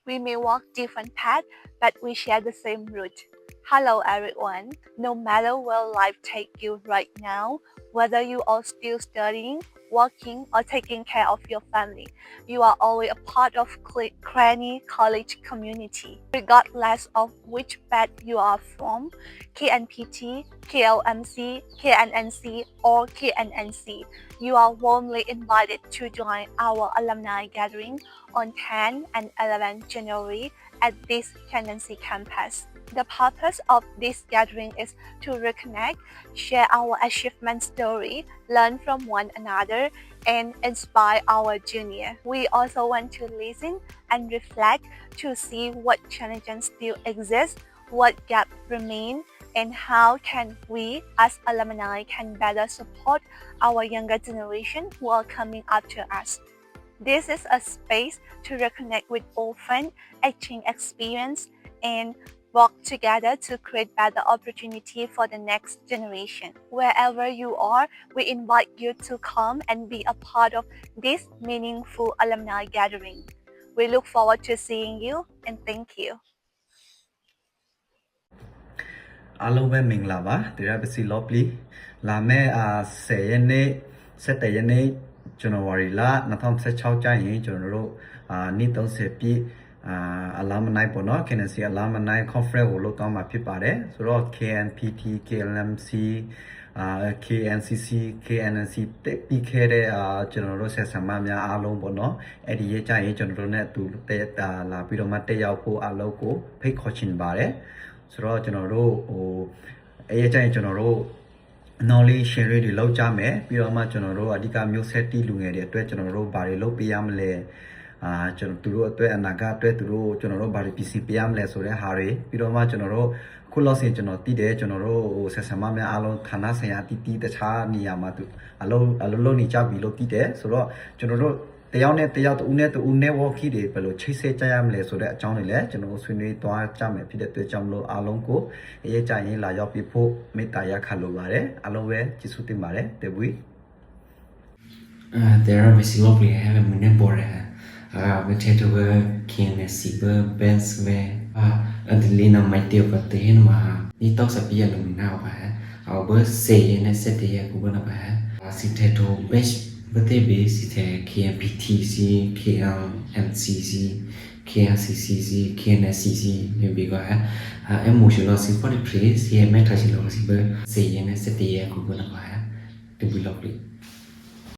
We may walk different paths, but we share the same route. Hello everyone. No matter where life takes you right now, whether you are still studying, working, or taking care of your family, you are always a part of Cranny College community. Regardless of which batch you are from, KNPT, KLMC, KNNC, or KNNC, you are warmly invited to join our alumni gathering on 10 and 11 January at this KNNC campus. The purpose of this gathering is to reconnect, share our achievement story, learn from one another, and inspire our junior. We also want to listen and reflect to see what challenges still exist, what gaps remain, and how can we as alumni can better support our younger generation who are coming after us. This is a space to reconnect with old friends, exchange experience, and work together to create better opportunity for the next generation. Wherever you are, we invite you to come and be a part of this meaningful alumni gathering. We look forward to seeing you and thank you. အားလုံးပဲမင်္ဂလာပါတရားပစီလောပလီလာမဲ့10ရက်နေ့17ရက်နေ့ဇန်နဝါရီလ2016ကျရင်ကျွန်တော်တို့နေ့30ပြည့်alumni ပေါ့နော် KNC alumni conference ကိုလုပ်တော့မှာဖြစ်ပါတယ်ဆိုတော့ KNPT KLMC KNCC KNNC တက်ပြီးခဲ့တဲ့ကျွန်တော်တို့ဆက်ဆံမများအားလုံးပေါ့နော်အဲ့ဒီရဲ့ကြရင်ကျွန်တော်တို့ ਨੇ တူတက်လာပြီးတော့မှတက်ရောက်ဖို့အလုပ်ကိုဖိတ်ခေါ်ချင်ပါတယ်ဆိုတော့ကျွန်တော်တို့အဲ့ရဲ့ကြရင်ကျွန်တော်တို့ knowledge share တွေလောက်ကြမယ်ပြီးတော့မှကျွန်တော်တို့အဓိကမျိုးဆက်တီလူငယ်တွေအတွက်ကျွန်တော်တို့ဘာတွေလုပ်ပေးရမလဲကျွန်တော်တို့အတွက်အနာဂတ်အတွက်သူတို့ကျွန်တော်တို့ဘာတွေပြင်ဆင်ပေးရမလဲဆိုတဲ့ဟာတွေပြီးတော့မှကျွန်တော်တို့ခုလောက်စင်ကျွန်တော်တည်တယ်ကျွန်တော်တို့ဆက်ဆံမများအားလုံးဌာနဆိုင်ရာတည်တခြားနေရာမှာသူအလုံးနေကြပြီလို့တည်တယ်ဆိုတော့ကျွန်တော်တို့တယောက်နဲ့တယောက်တူနဲ့တူ networking တွေဘယ်လိုချိတ်ဆက်ကြရမလဲဆိုတဲ့အကြောင်းတွေလည်းကျွန်တော်ဆွေးနွေးသွားကြမယ်ဖြစ်တဲ့အတွက်ကြောင့်မလို့အားလုံးကိုအရေးကြရင်လာရောက်ပြဖို့မေတ္တာရပ်ခံလိုပါတယ်အားလုံးပဲကျေးဇူးတင်ပါတယ်တေဝီthere are missing of we have a minute border we take over KNC Benz we Adelina mai tiêu ka te ma ni tok sa pia lu na ba our bus say ne set ye ku ba na ba si te to best but they be si te KNPTC KLMCC KNCCC KNSCC maybe go emotional support place ye meta si lo si ba say ne set ye ku ba na ba to be lovely